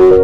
शोधाए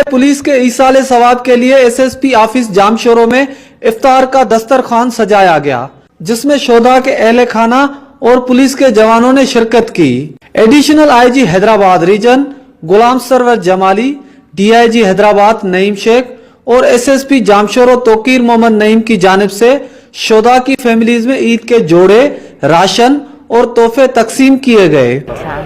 police के ईसाले सवाब के लिए एसएसपी ऑफिस जामशोरो में इफ्तार का दस्तरखान सजाया गया, जिसमें शोधा के अहले खाना और पुलिस के जवानों ने शिरकत की। एडिशनल आईजी हैदराबाद रीजन गुलाम सरवर जमाली, डीआईजी हैदराबाद नईम शेख और एसएसपी जामशोरो तोकीर मोहम्मद नईम की जानिब से शोधा की फैमिलीज में ईद के जोड़े, राशन और तोहफे तकसीम किए गए।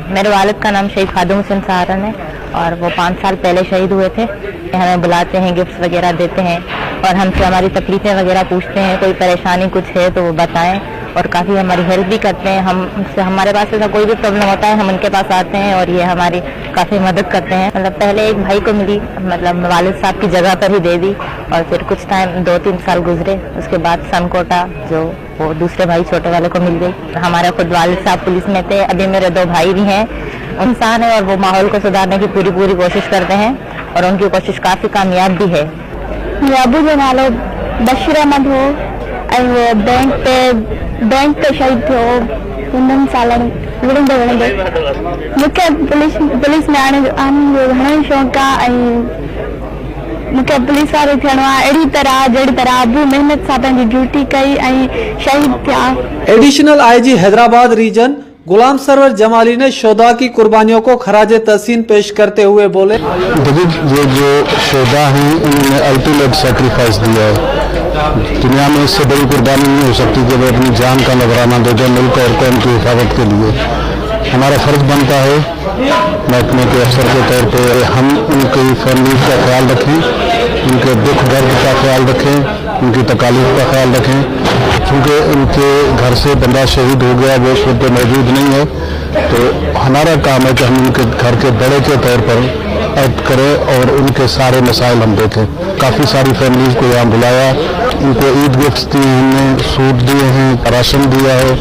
मेरे वालिद का नाम शहीद खादिम हुसैन सहारन है और वो 5 साल पहले शहीद हुए थे। हमें बुलाते हैं, गिफ्ट्स वगैरह देते हैं और हमसे हमारी तकलीफें वगैरह पूछते हैं, कोई परेशानी कुछ है तो वो बताएं और काफ़ी हमारी हेल्प भी करते हैं। हमारे पास ऐसा कोई भी प्रॉब्लम होता है हम उनके पास आते हैं और ये हमारी काफ़ी मदद करते हैं। मतलब पहले एक भाई को मिली, मतलब वालिद साहब की जगह पर ही दे दी और फिर कुछ टाइम 2-3 साल गुजरे, उसके बाद सनकोटा जो वो दूसरे भाई छोटे वाले को मिल गई। हमारे खुद वालिद साहब पुलिस में थे, अभी मेरे 2 भाई भी हैं, इंसान है और वो माहौल को सुधारने की पूरी कोशिश करते हैं और उनकी कोशिश काफ़ी कामयाब भी है। अबू जो नालो बशीर अहमद हो ऐं वो बैंक पे शहीद थियो 9 सालनि विढ़ंदे मूंखे पुलिस में आने जो घणो शौक़ु आहे ऐं मूंखे पुलिस वारो थियणो आहे। अहिड़ी तरह जहिड़ी तरह अबू महिनत सां पंहिंजी ड्यूटी कई ऐं शहीद थिया। एडिशनल आईजी हैदराबाद रीजन गुलाम सरवर जमाली ने शोधा की कुर्बानियों को खराजे तहसीन पेश करते हुए बोले, देखिए ये जो शोधा हैं उन्होंने अल्टीमेट सेक्रीफाइस दिया है। दुनिया में इससे बड़ी कुर्बानी नहीं हो सकती कि वो अपनी जान का नजराना दे दे मुल्क और कौम की हिफाजत के लिए। हमारा फर्ज बनता है महकमे के अफसर के तौर पर हम उनकी फैमिली का ख्याल रखें, उनके दुख दर्द का ख्याल रखें, उनकी तकालीफ का ख्याल रखें, क्योंकि उनके घर से बंदा शहीद हो गया, वो उस वक्त मौजूद नहीं है। तो हमारा काम है कि हम उनके घर के बड़े के तौर पर एक्ट करें और उनके सारे मसाइल हम देखें। काफ़ी सारी फैमिलीज को यहाँ बुलाया, उनको ईद गिफ्ट्स दिए, हमने सूट दिए हैं, राशन दिया है।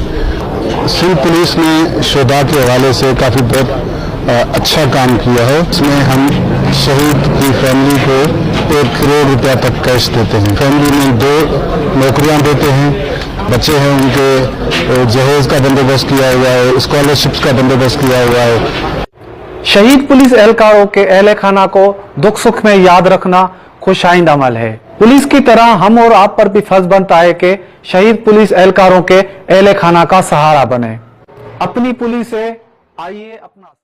सिंध पुलिस ने शोधा के हवाले से काफ़ी बहुत अच्छा काम किया है। इसमें हम शहीद की फैमिली को 1 करोड़ रुपया तक कैश देते हैं। फैमिली में 2 नौकरियां देते हैं, बच्चे हैं उनके जहेज का बंदोबस्त किया हुआ है, स्कॉलरशिप्स का बंदोबस्त किया हुआ है। शहीद पुलिस एहलकारों के अहले खाना को दुख सुख में याद रखना खुशाइंद अमल है। पुलिस की तरह हम और आप पर भी फर्ज बनता है कि शहीद पुलिस एहलकारों के अहले खाना का सहारा बने। अपनी पुलिस से आइए अपना